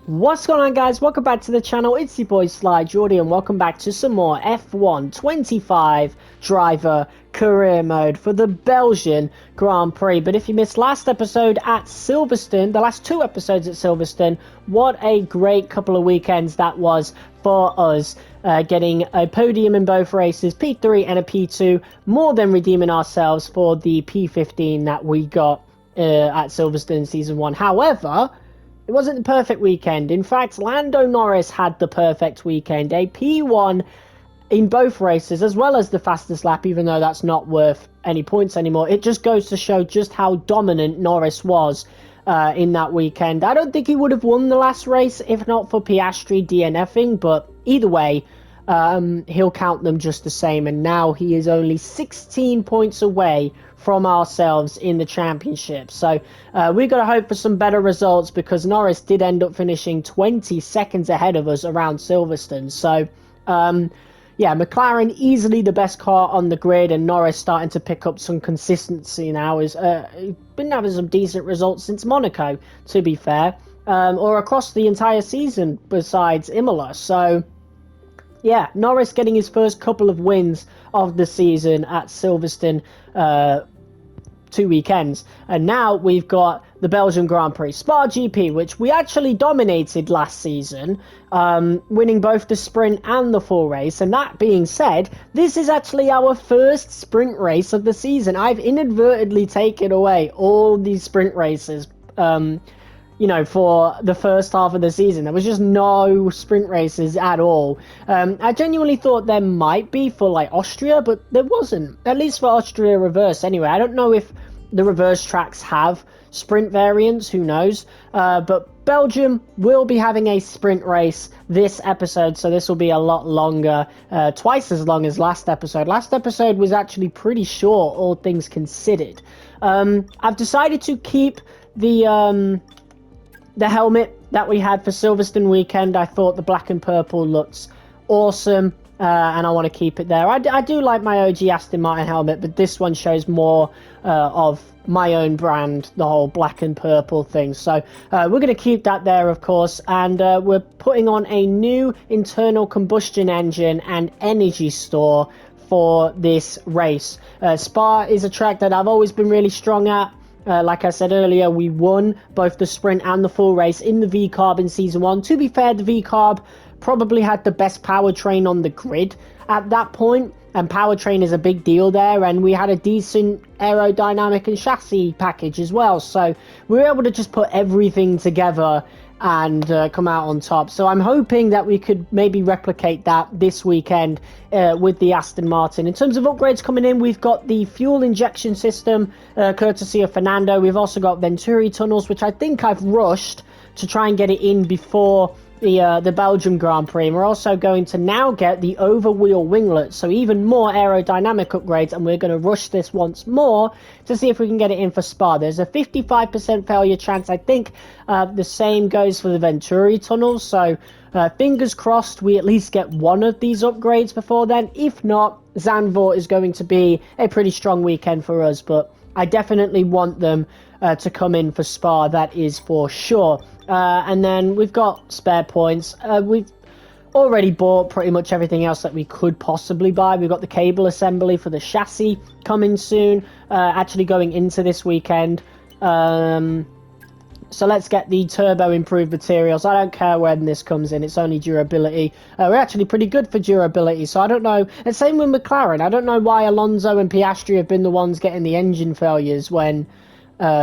What's going on, guys? Welcome back to the channel. It's your boy Sly Jordy, and welcome back to some more F1 25 driver career mode for the Belgian Grand Prix. But if you missed last episode at Silverstone, the last two episodes at Silverstone, what a great couple of weekends that was for us, getting a podium in both races, P3 and a P2, more than redeeming ourselves for the P15 that we got at Silverstone Season 1. However, it wasn't the perfect weekend. In fact, Lando Norris had the perfect weekend. A P1 in both races, as well as the fastest lap, even though that's not worth any points anymore. It just goes to show just how dominant Norris was in that weekend. I don't think he would have won the last race if not for Piastri DNFing, but either way, he'll count them just the same. And now he is only 16 points away from ourselves in the championship. So we've got to hope for some better results, because Norris did end up finishing 20 seconds ahead of us around Silverstone. So yeah, McLaren easily the best car on the grid, and Norris starting to pick up some consistency now. He's been having some decent results since Monaco, to be fair, or across the entire season besides Imola. So yeah, Norris getting his first couple of wins of the season at Silverstone 2 weekends. And now we've got the Belgian Grand Prix, Spa GP, which we actually dominated last season, winning both the sprint and the full race. And that being said, this is actually our first sprint race of the season. I've inadvertently taken away all these sprint races, you know, for the first half of the season. There was just no sprint races at all. I genuinely thought there might be for like Austria, but there wasn't, at least for Austria reverse anyway. I don't know if the reverse tracks have sprint variants, who knows, but Belgium will be having a sprint race this episode, so this will be a lot longer, twice as long as last episode. Last episode was actually pretty short, all things considered. I've decided to keep the helmet that we had for Silverstone weekend. I thought the black and purple looks awesome, and I want to keep it there. I do like my OG Aston Martin helmet, but this one shows more of my own brand, the whole black and purple thing. So we're going to keep that there, of course, and we're putting on a new internal combustion engine and energy store for this race. Spa is a track that I've always been really strong at. Like I said earlier, we won both the sprint and the full race in the V-Carb in Season 1. To be fair, the V-Carb probably had the best powertrain on the grid at that point, and powertrain is a big deal there, and we had a decent aerodynamic and chassis package as well. So we were able to just put everything together and come out on top. So I'm hoping that we could maybe replicate that this weekend with the Aston Martin. In terms of upgrades coming in, we've got the fuel injection system, courtesy of Fernando. We've also got Venturi tunnels, which I think I've rushed to try and get it in before the Belgian Grand Prix. And we're also going to now get the over-wheel winglets, so even more aerodynamic upgrades, and we're going to rush this once more to see if we can get it in for Spa. There's a 55% failure chance. I think the same goes for the Venturi tunnels, so fingers crossed we at least get one of these upgrades before then. If not, Zandvoort is going to be a pretty strong weekend for us, but I definitely want them to come in for Spa, that is for sure. And then we've got spare points. We've already bought pretty much everything else that we could possibly buy. We've got the cable assembly for the chassis coming soon, actually going into this weekend. So let's get the turbo improved materials. I don't care when this comes in, it's only durability. We're actually pretty good for durability, so I don't know. And same with McLaren. I don't know why Alonso and Piastri have been the ones getting the engine failures when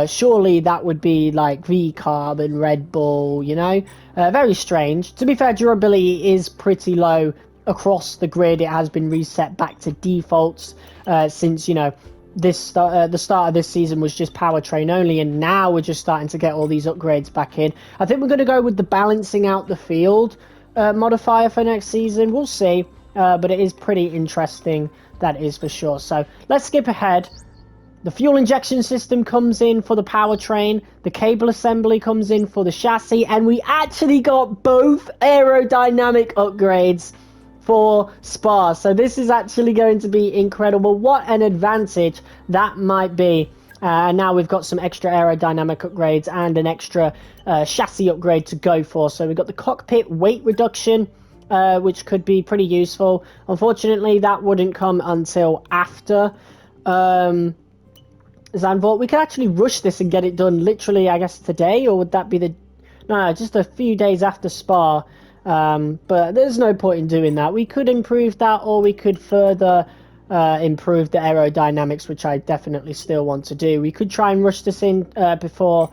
surely that would be like V-Carb and Red Bull, you know? Very strange. To be fair, durability is pretty low across the grid. It has been reset back to defaults since, you know, the start of this season was just powertrain only, and now we're just starting to get all these upgrades back in. I think we're going to go with the balancing out the field modifier for next season. We'll see, but it is pretty interesting, that is for sure. So let's skip ahead. The fuel injection system comes in for the powertrain, the cable assembly comes in for the chassis, and we actually got both aerodynamic upgrades for Spa. So this is actually going to be incredible. What an advantage that might be And now we've got some extra aerodynamic upgrades and an extra chassis upgrade to go for. So we've got the cockpit weight reduction, which could be pretty useful. Unfortunately, that wouldn't come until after Zandvoort. We could actually rush this and get it done literally, I guess, today, or would that be the... No, just a few days after Spa. But there's no point in doing that. We could improve that, or we could further improve the aerodynamics, which I definitely still want to do. We could try and rush this in before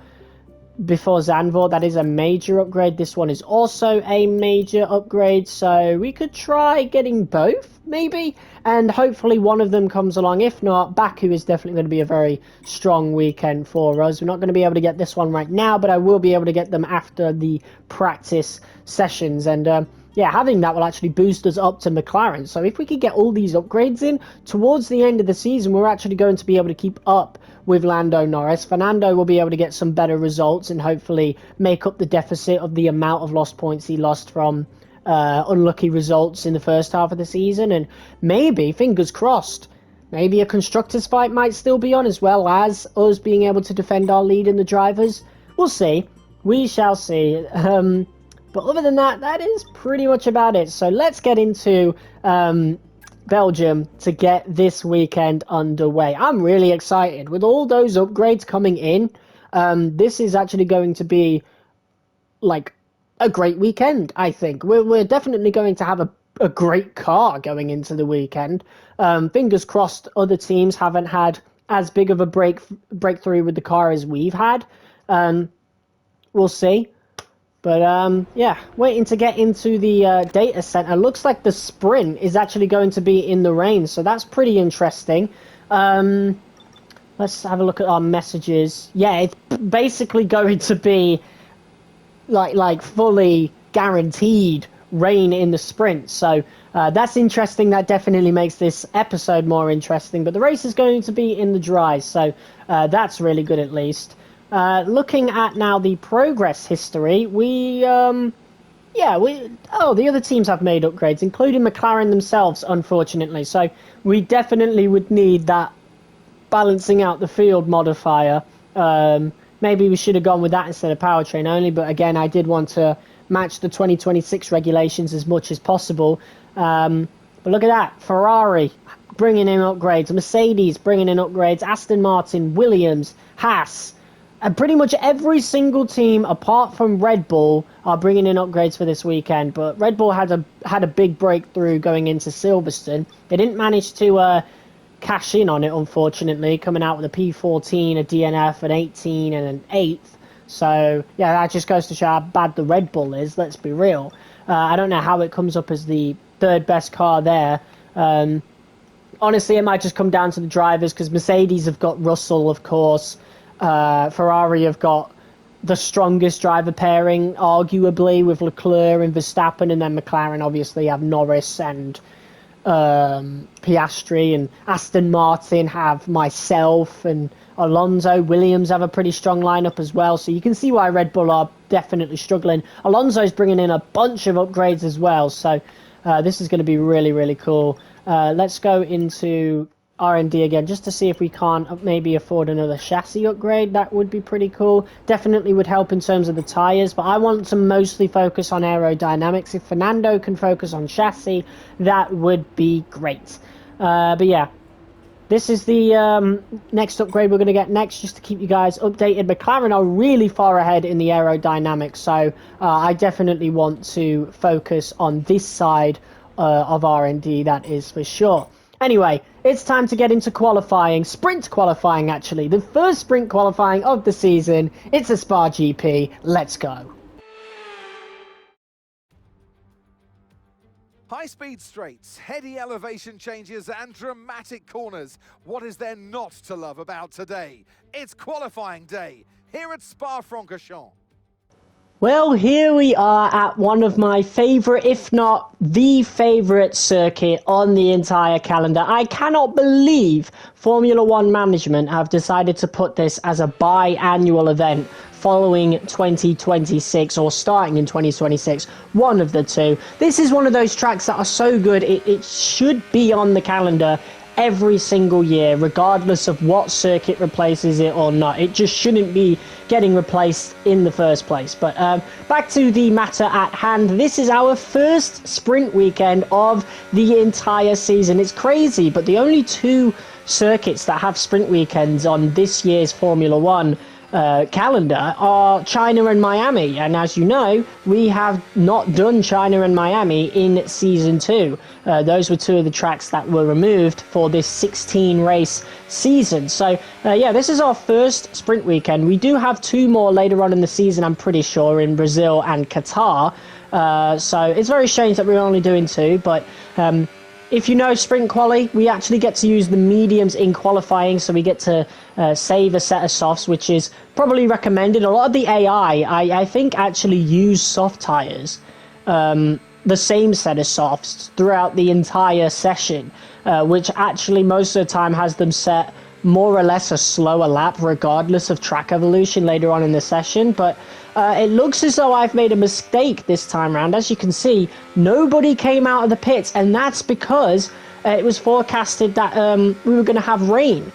Zandvoort. That is a major upgrade. This one is also a major upgrade, so we could try getting both, maybe, and hopefully one of them comes along. If not, Baku is definitely going to be a very strong weekend for us. We're not going to be able to get this one right now, but I will be able to get them after the practice sessions, and yeah, having that will actually boost us up to McLaren. So if we could get all these upgrades in towards the end of the season, we're actually going to be able to keep up with Lando Norris. Fernando will be able to get some better results and hopefully make up the deficit of the amount of lost points he lost from unlucky results in the first half of the season. And maybe, fingers crossed, maybe a constructors fight might still be on, as well as us being able to defend our lead in the drivers. We'll see. We shall see. But other than that, that is pretty much about it. So let's get into Belgium to get this weekend underway. I'm really excited. With all those upgrades coming in, this is actually going to be like a great weekend, I think. We're definitely going to have a great car going into the weekend. Fingers crossed other teams haven't had as big of a breakthrough with the car as we've had. We'll see. But yeah, waiting to get into the data center. Looks like the sprint is actually going to be in the rain, so that's pretty interesting. Let's have a look at our messages. Yeah, it's basically going to be like fully guaranteed rain in the sprint. So that's interesting. That definitely makes this episode more interesting. But the race is going to be in the dry, so that's really good at least. Looking at now the progress history, the other teams have made upgrades, including McLaren themselves, unfortunately. So we definitely would need that balancing out the field modifier. Maybe we should have gone with that instead of powertrain only, but again, I did want to match the 2026 regulations as much as possible. But look at that, Ferrari bringing in upgrades, Mercedes bringing in upgrades, Aston Martin, Williams, Haas. And pretty much every single team, apart from Red Bull, are bringing in upgrades for this weekend. But Red Bull had a big breakthrough going into Silverstone. They didn't manage to cash in on it, unfortunately, coming out with a P14, a DNF, an 18, and an 8th. So, yeah, that just goes to show how bad the Red Bull is, let's be real. I don't know how it comes up as the third best car there. Honestly, it might just come down to the drivers, because Mercedes have got Russell, of course. Ferrari have got the strongest driver pairing, arguably, with Leclerc and Verstappen, and then McLaren obviously have Norris and Piastri, and Aston Martin have myself and Alonso. Williams have a pretty strong lineup as well, so you can see why Red Bull are definitely struggling. Alonso's bringing in a bunch of upgrades as well, so this is going to be really, really cool. Let's go into R&D again, just to see if we can't maybe afford another chassis upgrade. That would be pretty cool. Definitely would help in terms of the tyres, but I want to mostly focus on aerodynamics. If Fernando can focus on chassis, that would be great. But yeah, this is the next upgrade we're going to get next, just to keep you guys updated. McLaren are really far ahead in the aerodynamics, so I definitely want to focus on this side of R&D, that is for sure. Anyway, it's time to get into qualifying, sprint qualifying actually, the first sprint qualifying of the season. It's a Spa GP, let's go. High-speed straights, heady elevation changes and dramatic corners. What is there not to love about today? It's qualifying day here at Spa-Francorchamps. Well, here we are at one of my favourite, if not the favourite circuit on the entire calendar. I cannot believe Formula One management have decided to put this as a biannual event following 2026 or starting in 2026, one of the two. This is one of those tracks that are so good, it should be on the calendar every single year, regardless of what circuit replaces it or not. It just shouldn't be getting replaced in the first place. But back to the matter at hand. This is our first sprint weekend of the entire season. It's crazy, but the only two circuits that have sprint weekends on this year's Formula One calendar are China and Miami, and as you know, we have not done China and Miami in season 2. Those were two of the tracks that were removed for this 16 race season. So yeah, this is our first sprint weekend. We do have two more later on in the season, I'm pretty sure, in Brazil and Qatar. So it's very strange that we're only doing two, but if you know sprint quali, we actually get to use the mediums in qualifying, so we get to save a set of softs, which is probably recommended. A lot of the AI, I think, actually use soft tyres, the same set of softs throughout the entire session, which actually most of the time has them set more or less a slower lap regardless of track evolution later on in the session. But it looks as though I've made a mistake this time around. As you can see, nobody came out of the pits, and that's because it was forecasted that we were going to have rain.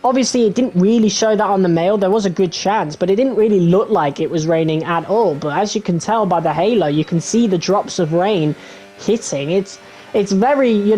Obviously, it didn't really show that on the mail. There was a good chance, but it didn't really look like it was raining at all. But as you can tell by the halo, you can see the drops of rain hitting. It's very,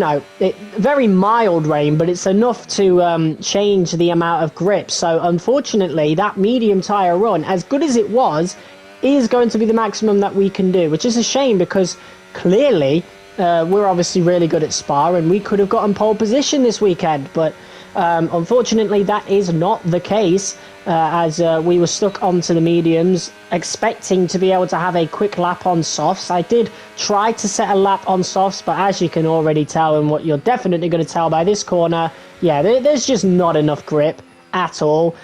very mild rain, but it's enough to change the amount of grip. So unfortunately, that medium tyre run, as good as it was, is going to be the maximum that we can do, which is a shame because clearly we're obviously really good at Spa and we could have gotten pole position this weekend. But unfortunately, that is not the case, as we were stuck onto the mediums, expecting to be able to have a quick lap on softs. I did try to set a lap on softs, but as you can already tell, and what you're definitely going to tell by this corner, yeah, there's just not enough grip at all.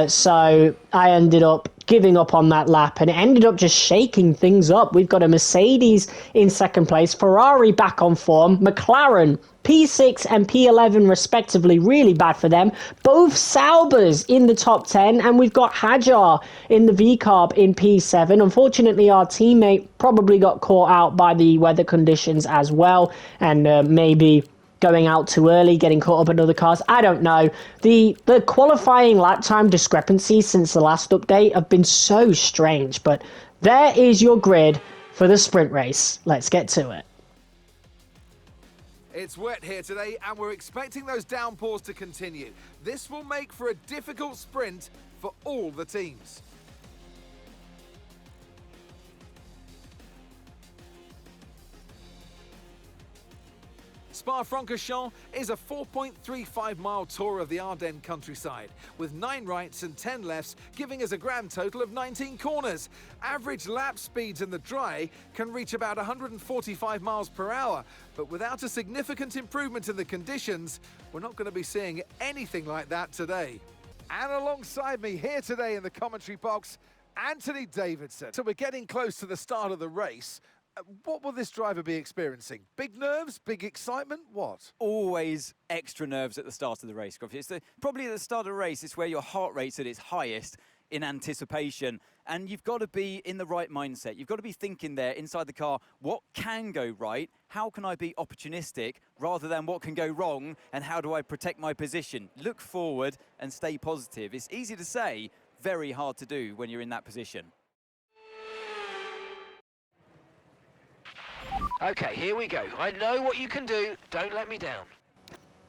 So I ended up giving up on that lap, and it ended up just shaking things up. We've got a Mercedes in second place, Ferrari back on form, McLaren P6 and P11 respectively, really bad for them. Both Saubers in the top 10, and we've got Hajar in the V-Carb in P7. Unfortunately, our teammate probably got caught out by the weather conditions as well, and maybe going out too early, getting caught up in other cars. I don't know. The qualifying lap time discrepancies since the last update have been so strange, but there is your grid for the sprint race. Let's get to it. It's wet here today, and we're expecting those downpours to continue. This will make for a difficult sprint for all the teams. Spa-Francorchamps is a 4.35-mile tour of the Ardennes countryside, with 9 rights and 10 lefts, giving us a grand total of 19 corners. Average lap speeds in the dry can reach about 145 miles per hour, but without a significant improvement in the conditions, we're not going to be seeing anything like that today. And alongside me here today in the commentary box, Anthony Davidson. So we're getting close to the start of the race. What will this driver be experiencing? Big nerves, big excitement, what? Always extra nerves at the start of the race, Grumpy. It's probably at the start of the race, it's where your heart rate's at its highest in anticipation. And you've got to be in the right mindset. You've got to be thinking there inside the car, what can go right? How can I be opportunistic rather than what can go wrong? And how do I protect my position? Look forward and stay positive. It's easy to say, very hard to do when you're in that position. Okay, here we go. I know what you can do. Don't let me down.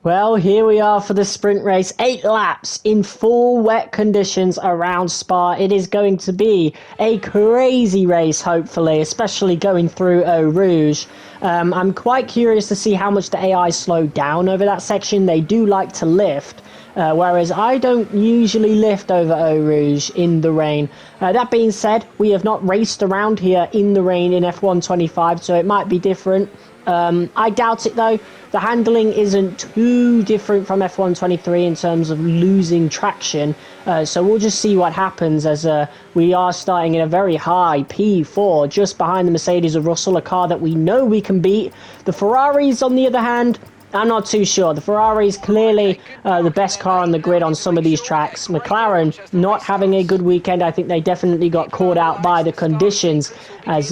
Well, here we are for the sprint race. 8 laps in full wet conditions around Spa. It is going to be a crazy race, hopefully, especially going through Eau Rouge. I'm quite curious to see how much the AI slowed down over that section. They do like to lift, whereas I don't usually lift over Eau Rouge in the rain. That being said, we have not raced around here in the rain in F1 25, so it might be different. I doubt it though. The handling isn't too different from F1 23 in terms of losing traction, so we'll just see what happens as we are starting in a very high P4 just behind the Mercedes of Russell, a car that we know we can beat. The Ferraris, on the other hand, I'm not too sure. The Ferrari is clearly the best car on the grid on some of these tracks. McLaren not having a good weekend. I think they definitely got caught out by the conditions as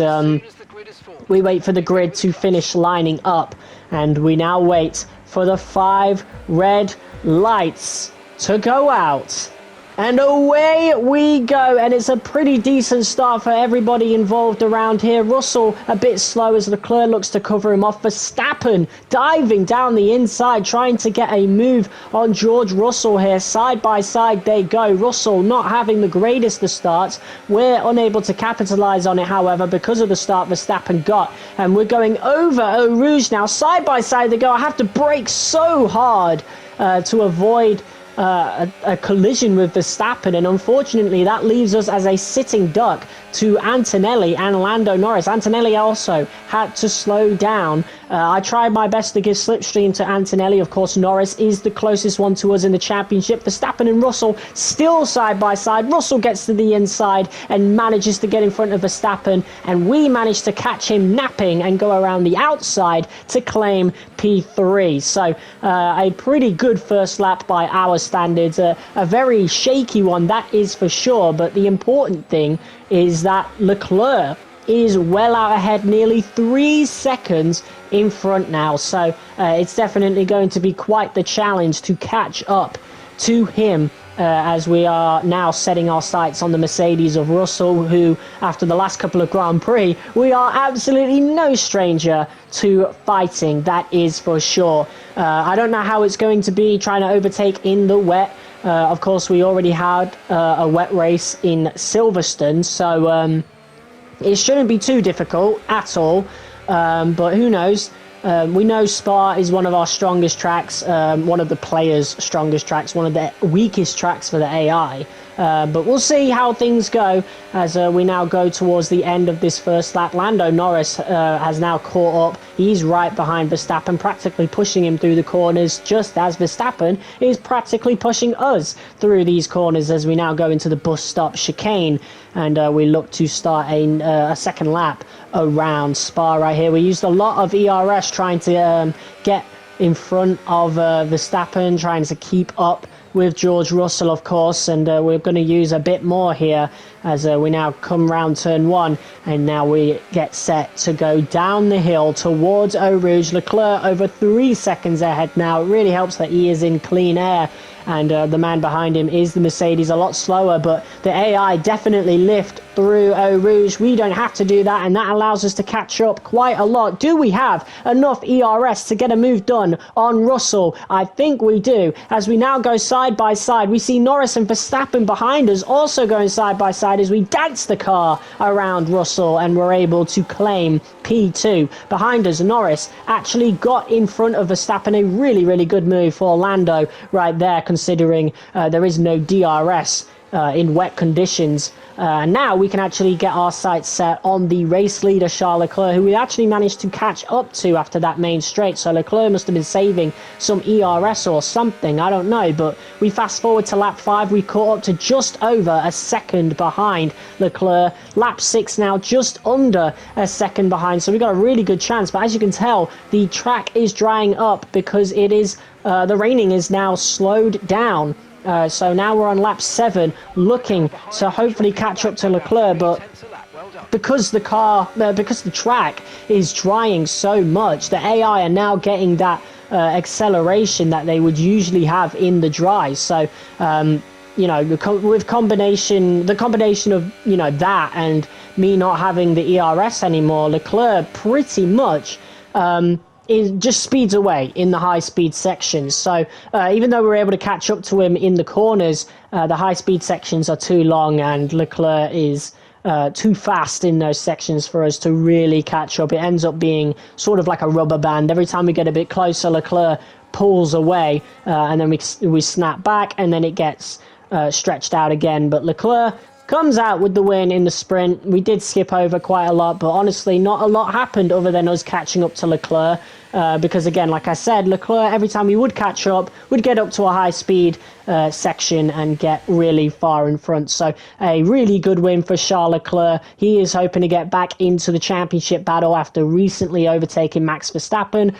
we wait for the grid to finish lining up. And we now wait for the 5 red lights to go out. And away we go, and it's a pretty decent start for everybody involved around here. Russell a bit slow as Leclerc looks to cover him off. Verstappen diving down the inside, trying to get a move on George Russell here. Side by side they go. Russell not having the greatest of starts. We're unable to capitalize on it, however, because of the start Verstappen got. And we're going over Eau Rouge now. Side by side they go. I have to brake so hard to avoid a collision with Verstappen, and unfortunately that leaves us as a sitting duck to Antonelli and Lando Norris. Antonelli also had to slow down. I tried my best to give slipstream to Antonelli. Of course, Norris is the closest one to us in the championship. Verstappen and Russell still side by side. Russell gets to the inside and manages to get in front of Verstappen, and we manage to catch him napping and go around the outside to claim P3. So a pretty good first lap by our standards. A very shaky one, that is for sure, but the important thing is that Leclerc is well out ahead, nearly 3 seconds in front now. So it's definitely going to be quite the challenge to catch up to him as we are now setting our sights on the Mercedes of Russell, who, after the last couple of Grand Prix, we are absolutely no stranger to fighting, that is for sure. I don't know how it's going to be trying to overtake in the wet. Of course, we already had a wet race in Silverstone, so it shouldn't be too difficult at all, but who knows. We know Spa is one of our strongest tracks, one of the players' strongest tracks, one of the weakest tracks for the AI. But we'll see how things go as we now go towards the end of this first lap. Lando Norris has now caught up. He's right behind Verstappen, practically pushing him through the corners, just as Verstappen is practically pushing us through these corners as we now go into the bus stop chicane. And we look to start a second lap around Spa right here. We used a lot of ERS trying to get in front of Verstappen, trying to keep up with George Russell, of course, and we're going to use a bit more here as we now come round turn 1, and now we get set to go down the hill towards Eau Rouge. Leclerc over 3 seconds ahead now. It really helps that he is in clean air, and the man behind him is the Mercedes, a lot slower, but the AI definitely lift through Eau Rouge. We don't have to do that, and that allows us to catch up quite a lot. Do we have enough ERS to get a move done on Russell? I think we do. As we now go side by side, we see Norris and Verstappen behind us also going side by side as we dance the car around Russell, and we're able to claim P2. Behind us, Norris actually got in front of Verstappen. A really, really good move for Lando right there, considering there is no DRS in wet conditions. Now we can actually get our sights set on the race leader, Charles Leclerc, who we actually managed to catch up to after that main straight. So Leclerc must have been saving some ERS or something, I don't know. But we fast forward to lap 5, we caught up to just over a second behind Leclerc. Lap 6 now, just under a second behind. So we've got a really good chance. But as you can tell, the track is drying up because it is the raining is now slowed down. So now we're on lap 7, looking to hopefully catch up to Leclerc, but because the track is drying so much, the AI are now getting that acceleration that they would usually have in the dry. So you know, with the combination of, you know, that and me not having the ERS anymore, Leclerc pretty much it just speeds away in the high-speed sections. So even though we're able to catch up to him in the corners, the high-speed sections are too long, and Leclerc is too fast in those sections for us to really catch up. It ends up being sort of like a rubber band. Every time we get a bit closer, Leclerc pulls away, and then we snap back, and then it gets stretched out again. But Leclerc comes out with the win in the sprint. We did skip over quite a lot, but honestly, not a lot happened other than us catching up to Leclerc. Because again, like I said, Leclerc, every time we would catch up, would get up to a high-speed section and get really far in front. So a really good win for Charles Leclerc. He is hoping to get back into the championship battle after recently overtaking Max Verstappen.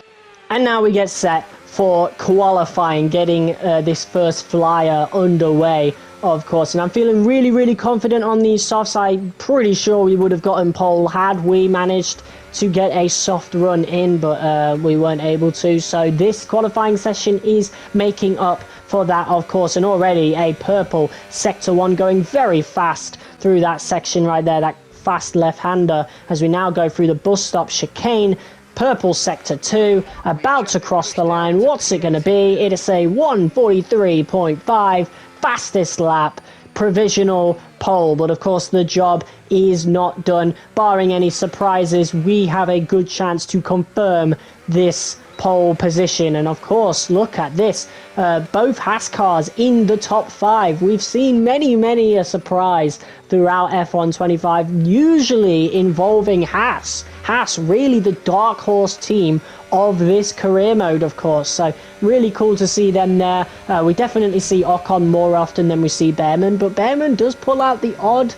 And now we get set for qualifying, getting this first flyer underway of course, and I'm feeling really, really confident on these softs. I'm pretty sure we would have gotten pole had we managed to get a soft run in, but we weren't able to. So this qualifying session is making up for that, of course, and already a purple sector 1 going very fast through that section right there, that fast left-hander, as we now go through the bus stop chicane. Purple sector 2 about to cross the line. What's it going to be? It is a 1:43.5 fastest lap, provisional pole, but of course the job is not done. Barring any surprises, we have a good chance to confirm this pole position. And of course, look at this, both Haas cars in the top 5. We've seen many a surprise throughout F1 25, usually involving Haas. Haas, really the dark horse team of this career mode, of course. So really cool to see them there. We definitely see Ocon more often than we see Behrman, but Behrman does pull out the odd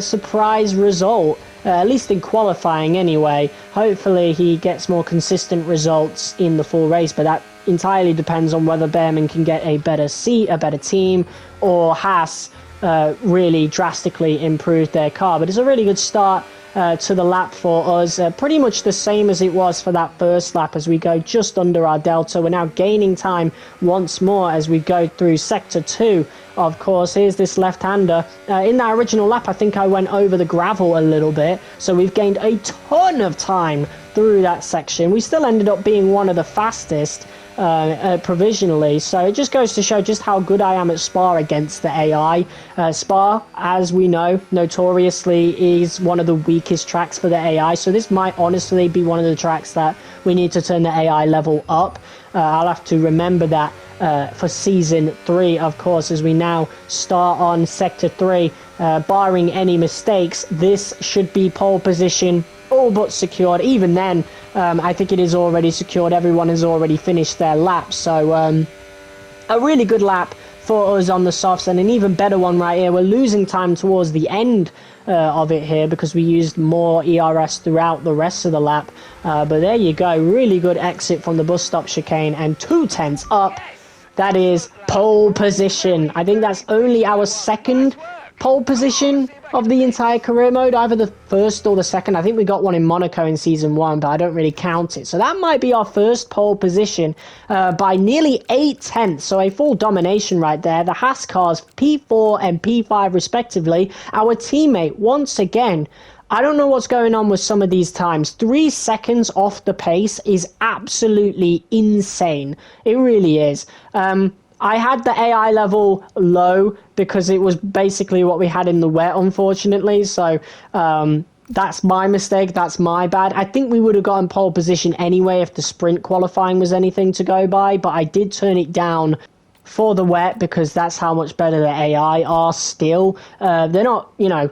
surprise result, at least in qualifying anyway. Hopefully he gets more consistent results in the full race, but that entirely depends on whether Behrman can get a better seat, a better team, or Haas really drastically improve their car. But it's a really good start to the lap for us, pretty much the same as it was for that first lap, as we go just under our delta. We're now gaining time once more as we go through sector 2. Of course, here's this left-hander. In that original lap, I think I went over the gravel a little bit, so we've gained a ton of time through that section. We still ended up being one of the fastest provisionally, so it just goes to show just how good I am at Spa against the AI. Spa, as we know, notoriously is one of the weakest tracks for the AI, so this might honestly be one of the tracks that we need to turn the AI level up. I'll have to remember that for season 3, of course, as we now start on sector 3. Barring any mistakes, this should be pole position all but secured. Even then, I think it is already secured. Everyone has already finished their lap, so a really good lap for us on the softs, and an even better one right here. We're losing time towards the end of it here because we used more ERS throughout the rest of the lap, but there you go, really good exit from the bus stop chicane, and 2/10 up. That is pole position. I think that's only our second pole position of the entire career mode, either the first or the second. I think we got one in Monaco in season 1, but I don't really count it. So that might be our first pole position by nearly 8/10, so a full domination right there. The Haas cars P4 and P5 respectively. Our teammate, once again, I don't know what's going on with some of these times. 3 seconds off the pace is absolutely insane. It really is. I had the AI level low because it was basically what we had in the wet, unfortunately. So that's my mistake. That's my bad. I think we would have gotten pole position anyway if the sprint qualifying was anything to go by. But I did turn it down for the wet because that's how much better the AI are still. They're not, you know,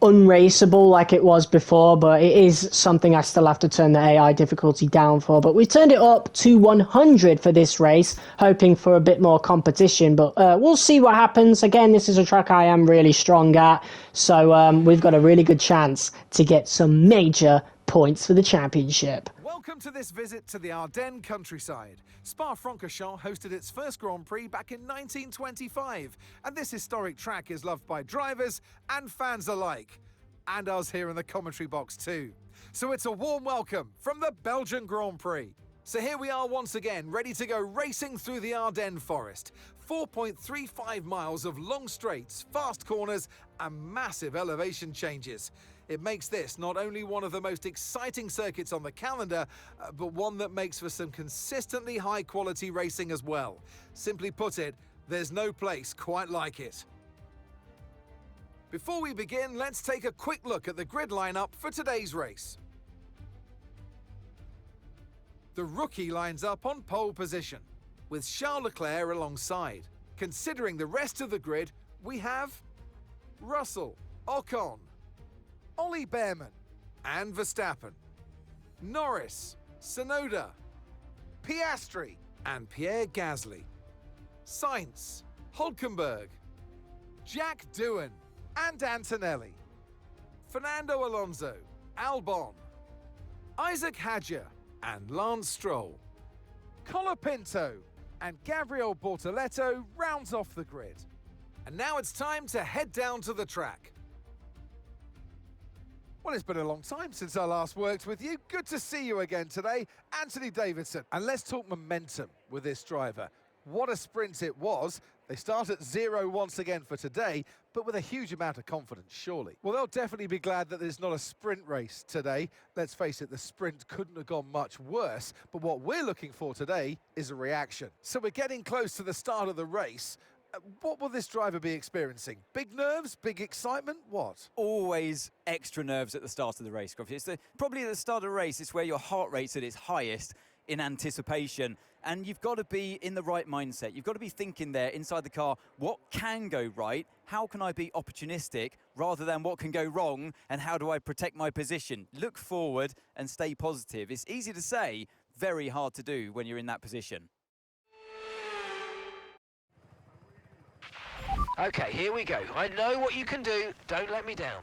unraceable like it was before, but it is something I still have to turn the AI difficulty down for. But we turned it up to 100 for this race, hoping for a bit more competition, but we'll see what happens. Again, this is a track I am really strong at, so we've got a really good chance to get some major points for the championship. Welcome to this visit to the Ardennes countryside. Spa-Francorchamps hosted its first Grand Prix back in 1925, and this historic track is loved by drivers and fans alike, and us here in the commentary box too. So it's a warm welcome from the Belgian Grand Prix. So here we are once again, ready to go racing through the Ardennes forest. 4.35 miles of long straights, fast corners, and massive elevation changes. It makes this not only one of the most exciting circuits on the calendar, but one that makes for some consistently high-quality racing as well. Simply put it, there's no place quite like it. Before we begin, let's take a quick look at the grid lineup for today's race. The rookie lines up on pole position, with Charles Leclerc alongside. Considering the rest of the grid, we have Russell, Ocon, Ollie Behrman and Verstappen, Norris, Tsunoda, Piastri and Pierre Gasly, Sainz, Hülkenberg, Jack Doohan and Antonelli, Fernando Alonso, Albon, Isaac Hadjar and Lance Stroll, Colapinto and Gabriel Bortoleto rounds off the grid. And now it's time to head down to the track. Well, it's been a long time since I last worked with you. Good to see you again today, Anthony Davidson. And let's talk momentum with this driver. What a sprint it was. They start at 0 once again for today, but with a huge amount of confidence, surely. Well, they'll definitely be glad that there's not a sprint race today. Let's face it, the sprint couldn't have gone much worse, but what we're looking for today is a reaction. So we're getting close to the start of the race. What will this driver be experiencing? Big nerves? Big excitement? What? Always extra nerves at the start of the race, Grumpy. Probably at the start of the race, it's where your heart rate's at its highest in anticipation. And you've got to be in the right mindset. You've got to be thinking there inside the car, what can go right? How can I be opportunistic rather than what can go wrong? And how do I protect my position? Look forward and stay positive. It's easy to say, very hard to do when you're in that position. Okay, here we go. I know what you can do. Don't let me down.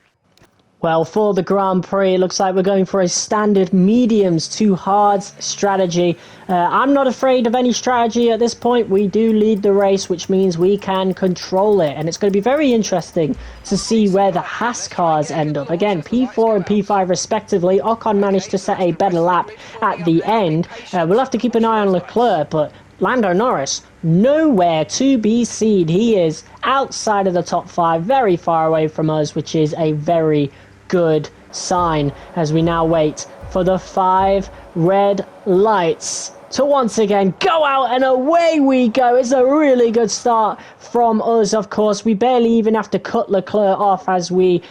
Well, for the Grand Prix, it looks like we're going for a standard mediums to hards strategy. I'm not afraid of any strategy at this point. We do lead the race, which means we can control it. And it's going to be very interesting to see where the Haas cars end up. Again, P4 and P5 respectively. Ocon managed to set a better lap at the end. We'll have to keep an eye on Leclerc, but Lando Norris, nowhere to be seen. He is outside of the top 5, very far away from us, which is a very good sign as we now wait for the 5 red lights to once again go out, and away we go. It's a really good start from us, of course. We barely even have to cut Leclerc off as we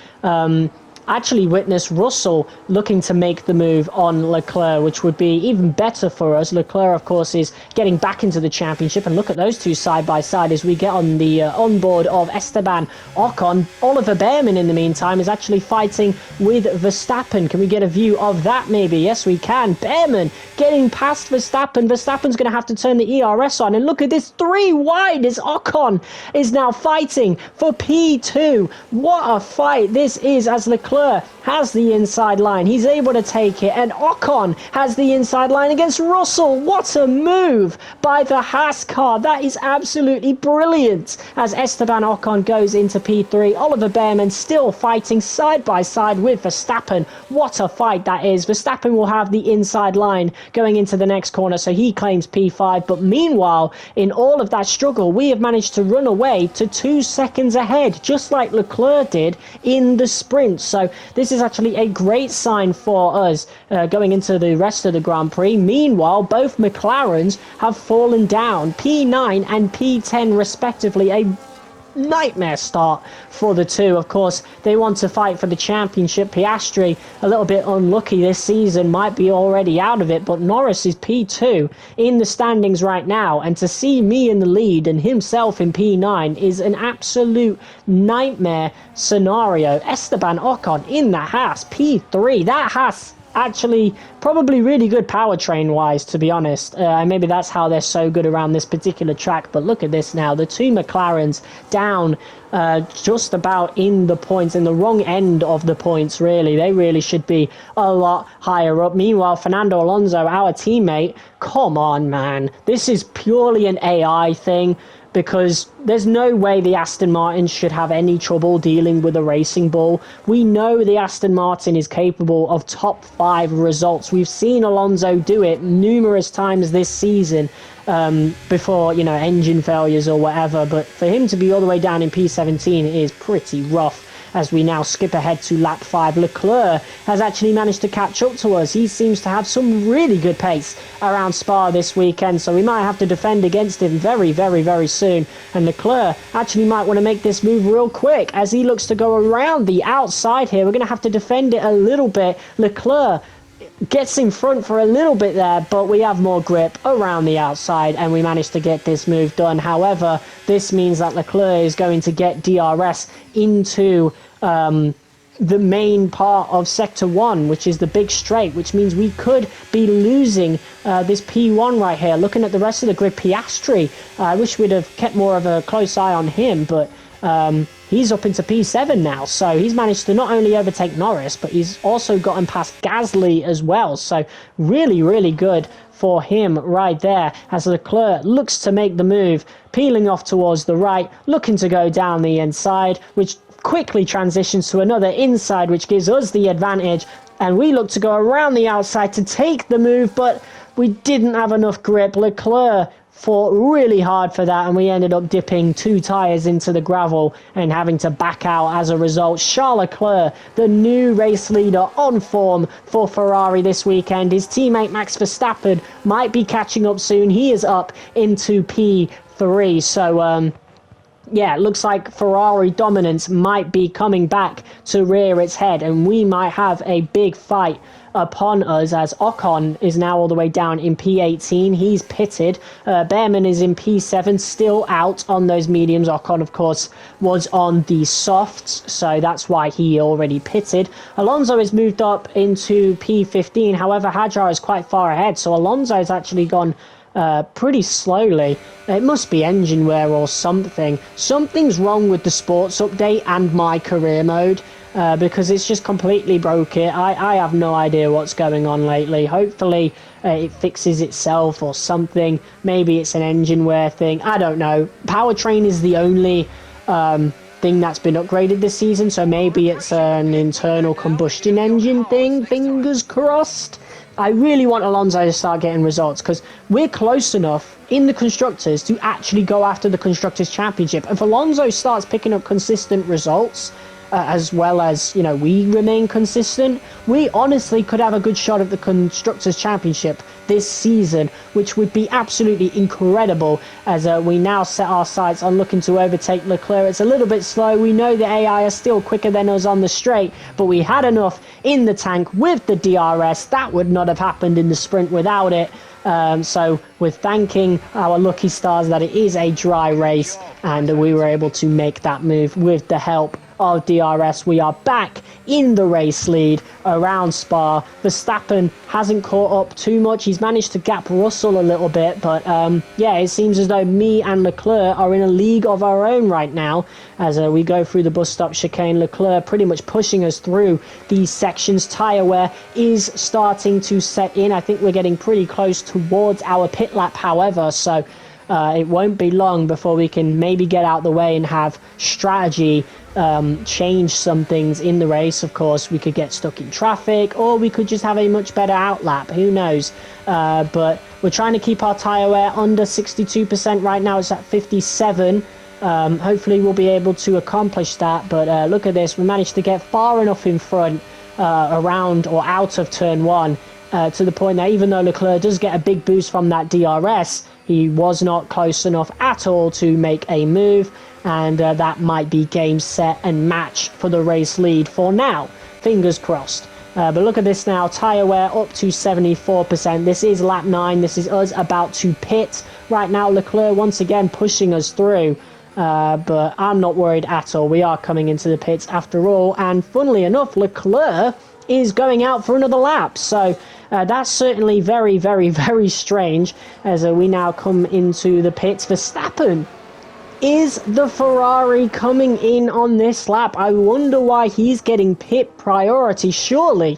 actually witness Russell looking to make the move on Leclerc, which would be even better for us. Leclerc, of course, is getting back into the championship, and look at those two side by side as we get on the onboard of Esteban Ocon. Oliver Behrman, in the meantime, is actually fighting with Verstappen. Can we get a view of that, maybe? Yes, we can. Behrman getting past Verstappen. Verstappen's going to have to turn the ERS on, and look at this, 3 wide as Ocon is now fighting for P2. What a fight this is, as Leclerc has the inside line. He's able to take it, and Ocon has the inside line against Russell. What a move by the Haas car. That is absolutely brilliant as Esteban Ocon goes into P3. Oliver Behrman still fighting side by side with Verstappen. What a fight that is. Verstappen will have the inside line going into the next corner, so he claims P5. But meanwhile, in all of that struggle, we have managed to run away to 2 seconds ahead, just like Leclerc did in the sprint. So this is actually a great sign for us going into the rest of the Grand Prix. Meanwhile, both McLarens have fallen down, P9 and P10 respectively. A nightmare start for the two. Of course, they want to fight for the championship. Piastri, a little bit unlucky this season, might be already out of it, but Norris is P2 in the standings right now, and to see me in the lead and himself in P9 is an absolute nightmare scenario. Esteban Ocon in the Haas, P3. That Haas actually probably really good powertrain wise, to be honest. Maybe that's how they're so good around this particular track. But look at this now, the 2 McLarens down just about in the points, in the wrong end of the points, really. They really should be a lot higher up. Meanwhile, Fernando Alonso, our teammate, come on, man, this is purely an AI thing, because there's no way the Aston Martin should have any trouble dealing with a racing ball. We know the Aston Martin is capable of top 5 results. We've seen Alonso do it numerous times this season before, you know, engine failures or whatever. But for him to be all the way down in P17 is pretty rough. As we now skip ahead to lap 5, Leclerc has actually managed to catch up to us. He seems to have some really good pace around Spa this weekend, so we might have to defend against him very, very, very soon. And Leclerc actually might want to make this move real quick as he looks to go around the outside here. We're going to have to defend it a little bit. Leclerc gets in front for a little bit there, but we have more grip around the outside and we managed to get this move done. However, this means that Leclerc is going to get DRS into the main part of Sector 1, which is the big straight, which means we could be losing this P1 right here. Looking at the rest of the grid, Piastri, I wish we'd have kept more of a close eye on him, but He's up into P7 now, so he's managed to not only overtake Norris, but he's also gotten past Gasly as well. So really, really good for him right there, as Leclerc looks to make the move, peeling off towards the right, looking to go down the inside, which quickly transitions to another inside, which gives us the advantage, and we look to go around the outside to take the move, but we didn't have enough grip. Leclerc fought really hard for that, and we ended up dipping 2 tyres into the gravel and having to back out as a result. Charles Leclerc, the new race leader on form for Ferrari this weekend. His teammate Max Verstappen might be catching up soon. He is up into P3, so yeah, it looks like Ferrari dominance might be coming back to rear its head, and we might have a big fight upon us, as Ocon is now all the way down in P18. He's pitted. Behrman is in P7, still out on those mediums. Ocon, of course, was on the softs, so that's why he already pitted. Alonso is moved up into P15. However, Hadjar is quite far ahead, so Alonso has actually gone pretty slowly. It must be engine wear or something. Something's wrong with the sports update and my career mode, because it's just completely broke it. I have no idea what's going on lately. Hopefully it fixes itself or something. Maybe it's an engine wear thing. I don't know. Powertrain is the only thing that's been upgraded this season, so maybe it's an internal combustion engine thing. Fingers crossed. I really want Alonso to start getting results, because we're close enough in the Constructors to actually go after the Constructors' Championship. If Alonso starts picking up consistent results, as well as, you know, we remain consistent, we honestly could have a good shot at the Constructors' Championship this season, which would be absolutely incredible, as we now set our sights on looking to overtake Leclerc. It's a little bit slow. We know the AI are still quicker than us on the straight, but we had enough in the tank with the DRS. That would not have happened in the sprint without it. So we're thanking our lucky stars that it is a dry race, and we were able to make that move with the help of DRS. We are back in the race lead around Spa. Verstappen hasn't caught up too much. He's managed to gap Russell a little bit, but yeah, it seems as though me and Leclerc are in a league of our own right now as we go through the bus stop chicane. Leclerc pretty much pushing us through these sections. Tyre wear is starting to set in. I think we're getting pretty close towards our pit lap, however, so it won't be long before we can maybe get out the way and have strategy change some things in the race. Of course, we could get stuck in traffic, or we could just have a much better outlap. Who knows? But we're trying to keep our tyre wear under 62% right now. It's at 57. Hopefully we'll be able to accomplish that. But look at this. We managed to get far enough in front around or out of turn 1 to the point that even though Leclerc does get a big boost from that DRS, he was not close enough at all to make a move, and that might be game, set and match for the race lead for now. Fingers crossed. But look at this now, tyre wear up to 74%. This is lap 9. This is us about to pit. Right now, Leclerc once again pushing us through. But I'm not worried at all. We are coming into the pits after all. And funnily enough, Leclerc is going out for another lap. So that's certainly very, very, very strange as we now come into the pits. Verstappen is the Ferrari coming in on this lap. I wonder why he's getting pit priority. Surely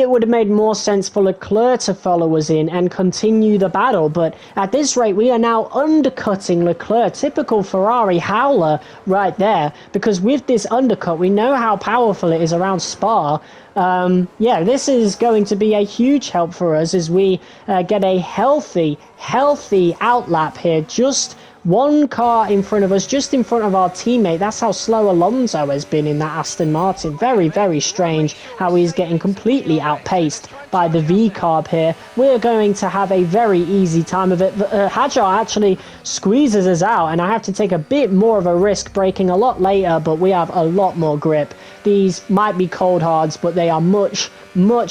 it would have made more sense for Leclerc to follow us in and continue the battle. But at this rate, we are now undercutting Leclerc. Typical Ferrari howler right there. Because with this undercut, we know how powerful it is around Spa. Yeah, this is going to be a huge help for us as we get a healthy outlap here. Just one car in front of us, just in front of our teammate. That's how slow Alonso has been in that Aston Martin. Very, very strange how he's getting completely outpaced by the V-carb here. We're going to have a very easy time of it. Hadjar actually squeezes us out, and I have to take a bit more of a risk braking a lot later, but we have a lot more grip. These might be cold hards, but they are much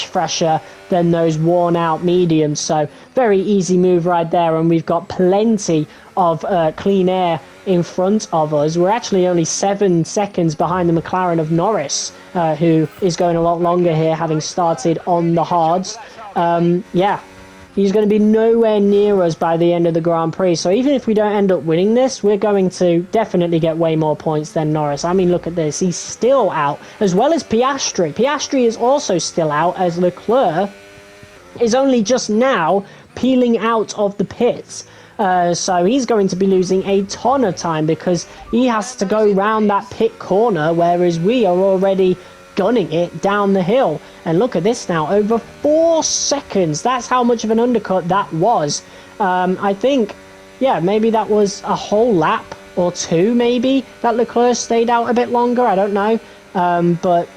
fresher than those worn out mediums. So very easy move right there, and we've got plenty of clean air in front of us. We're actually only 7 seconds behind the McLaren of Norris, who is going a lot longer here, having started on the hards. Yeah, He's going to be nowhere near us by the end of the Grand Prix. So even if we don't end up winning this, we're going to definitely get way more points than Norris. I mean, look at this. He's still out, as well as Piastri. Piastri is also still out, as Leclerc is only just now peeling out of the pits. So he's going to be losing a ton of time because he has to go round that pit corner, whereas we are already gunning it down the hill. And look at this now, over 4 seconds. That's how much of an undercut that was. I think, yeah, maybe that was a whole lap or 2, maybe, that Leclerc stayed out a bit longer. I don't know. But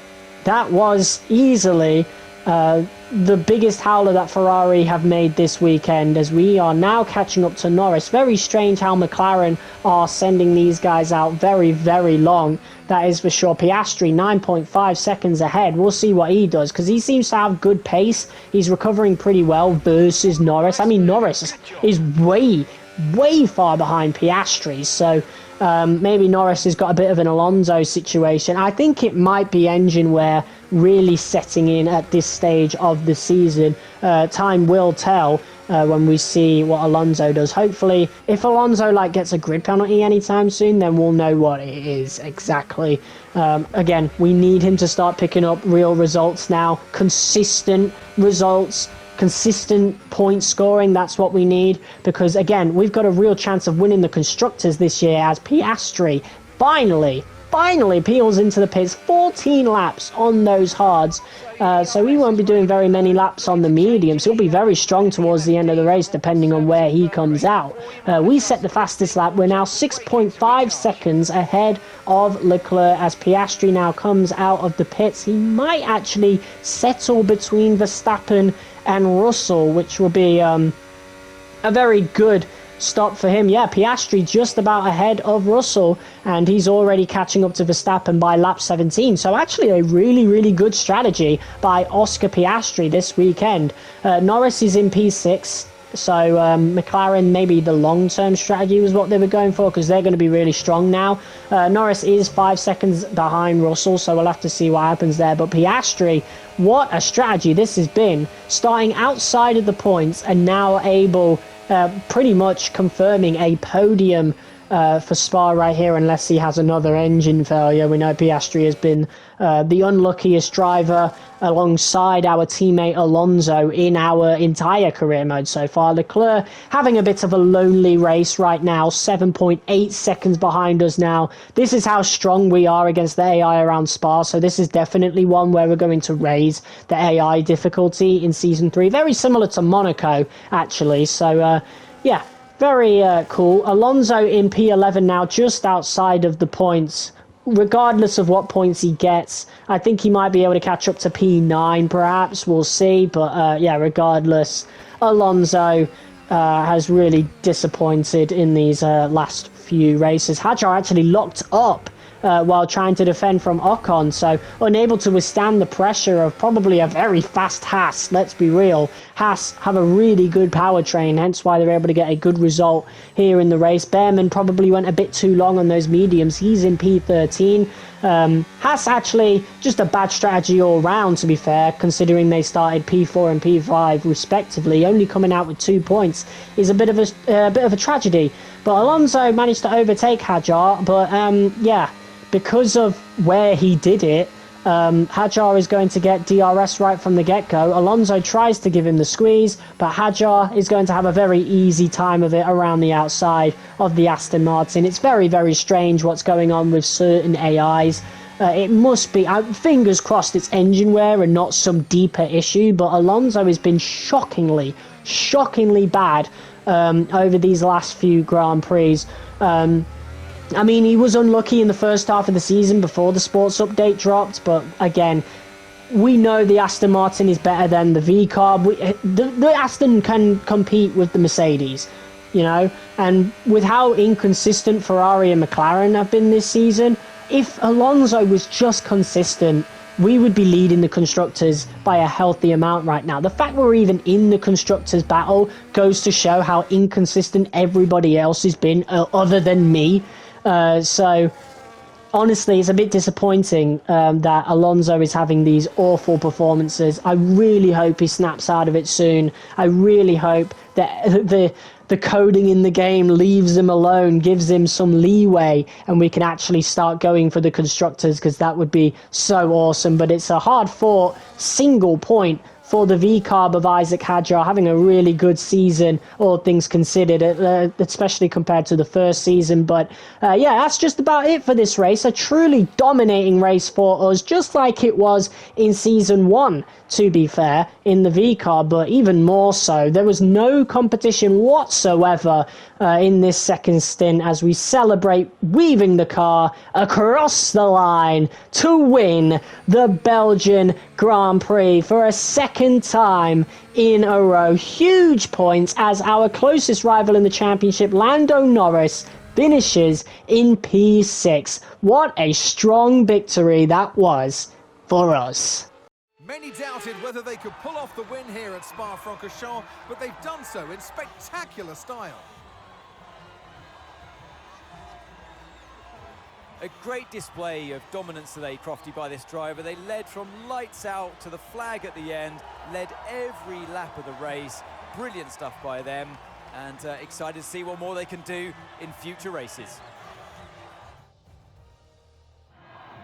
that was easily the biggest howler that Ferrari have made this weekend, as we are now catching up to Norris. Very strange how McLaren are sending these guys out very, very long. That is for sure. Piastri 9.5 seconds ahead. We'll see what he does, because he seems to have good pace. He's recovering pretty well versus Norris. I mean, Norris is way far behind Piastri, so maybe Norris has got a bit of an Alonso situation. I think it might be engine wear really setting in at this stage of the season. Time will tell when we see what Alonso does. Hopefully, if Alonso gets a grid penalty anytime soon, then we'll know what it is exactly. Again, we need him to start picking up real results now, consistent results, consistent point scoring. That's what we need, because again, we've got a real chance of winning the Constructors this year, as Piastri finally peels into the pits. 14 laps on those hards, so he won't be doing very many laps on the mediums. He'll be very strong towards the end of the race, depending on where he comes out. We set the fastest lap. We're now 6.5 seconds ahead of Leclerc, as Piastri now comes out of the pits. He might actually settle between Verstappen and Russell, which will be a very good stop for him. Yeah, Piastri just about ahead of Russell, and he's already catching up to Verstappen by lap 17. So actually a really good strategy by Oscar Piastri this weekend. Norris is in P6, so McLaren, maybe the long-term strategy was what they were going for, because they're going to be really strong now. Norris is 5 seconds behind Russell, so we'll have to see what happens there. But Piastri, what a strategy this has been, starting outside of the points and now able, pretty much confirming a podium for Spa right here, unless he has another engine failure. We know Piastri has been the unluckiest driver alongside our teammate Alonso in our entire career mode so far. Leclerc having a bit of a lonely race right now, 7.8 seconds behind us now. This is how strong we are against the AI around Spa, so this is definitely one where we're going to raise the AI difficulty in Season 3. Very similar to Monaco, actually, so yeah, very cool. Alonso in P11 now, just outside of the points. Regardless of what points he gets, I think he might be able to catch up to P9 perhaps, we'll see. But yeah, regardless, Alonso has really disappointed in these last few races. Hadjar actually locked up while trying to defend from Ocon, so unable to withstand the pressure of probably a very fast Haas. Let's be real, Haas have a really good powertrain, hence why they're able to get a good result here in the race. Behrman probably went a bit too long on those mediums. He's in P13. Haas actually just a bad strategy all round, to be fair, considering they started P4 and P5 respectively. Only coming out with 2 points is a bit of a tragedy. But Alonso managed to overtake Hadjar, but yeah, because of where he did it, Hadjar is going to get DRS right from the get-go. Alonso tries to give him the squeeze, but Hadjar is going to have a very easy time of it around the outside of the Aston Martin. It's very strange what's going on with certain AIs. It must be, fingers crossed, it's engine wear and not some deeper issue, but Alonso has been shockingly bad over these last few Grand Prix. I mean, he was unlucky in the first half of the season before the sports update dropped, but again, we know the Aston Martin is better than the V-Carb. The Aston can compete with the Mercedes, you know, and with how inconsistent Ferrari and McLaren have been this season, if Alonso was just consistent, we would be leading the Constructors by a healthy amount right now. The fact we're even in the Constructors battle goes to show how inconsistent everybody else has been, other than me. So honestly, it's a bit disappointing that Alonso is having these awful performances. I really hope he snaps out of it soon. I really hope that the coding in the game leaves him alone, gives him some leeway, and we can actually start going for the constructors, because that would be so awesome. But it's a hard-fought single point for the V-Carb of Isaac Hadjar, having a really good season, all things considered, especially compared to the first season. But yeah, that's just about it for this race. A truly dominating race for us, just like it was in Season 1, to be fair, in the V-Carb, but even more so. There was no competition whatsoever in this second stint as we celebrate weaving the car across the line to win the Belgian Grand Prix for a second time in a row. Huge points as our closest rival in the championship, Lando Norris, finishes in P6. What a strong victory that was for us. Many doubted whether they could pull off the win here at Spa-Francorchamps, but they've done so in spectacular style. A great display of dominance today, Crofty, by this driver. They led from lights out to the flag at the end, led every lap of the race. Brilliant stuff by them, and excited to see what more they can do in future races.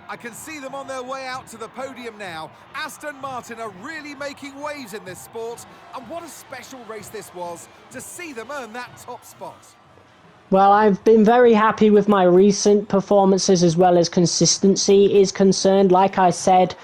I can see them on their way out to the podium now. Aston Martin are really making waves in this sport, and what a special race this was to see them earn that top spot. Well, I've been very happy with my recent performances as well as consistency is concerned. Like I said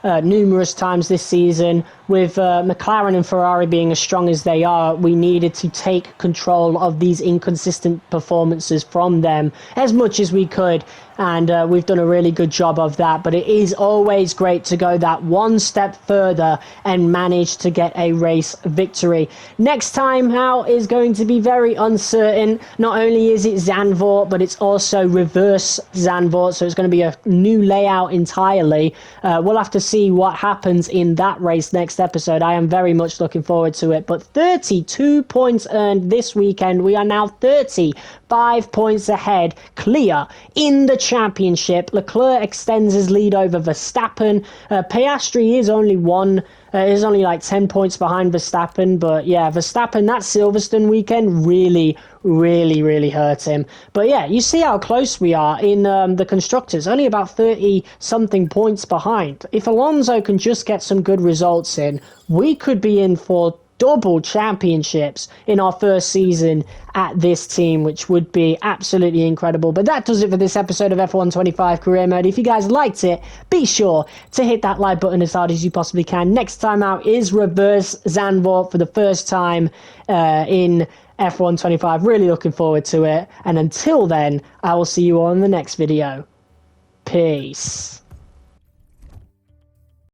numerous times this season, with McLaren and Ferrari being as strong as they are, we needed to take control of these inconsistent performances from them as much as we could. And we've done a really good job of that. But it is always great to go that one step further and manage to get a race victory. Next time out is going to be very uncertain. Not only is it Zandvoort, but it's also reverse Zandvoort. So it's going to be a new layout entirely. We'll have to see what happens in that race next episode. I am very much looking forward to it. But 32 points earned this weekend. We are now 35 points ahead, clear in the championship. Leclerc extends his lead over Verstappen. Piastri is only like 10 points behind Verstappen, but yeah, Verstappen, that Silverstone weekend really hurt him. But yeah, you see how close we are in the constructors, only about 30 something points behind. If Alonso can just get some good results in, we could be in for double championships in our first season at this team, which would be absolutely incredible. But that does it for this episode of F1 25 Career Mode. If you guys liked it, be sure to hit that like button as hard as you possibly can. Next time out is reverse Zandvoort for the first time in F1 25. Really looking forward to it. And until then, I will see you all in the next video. Peace.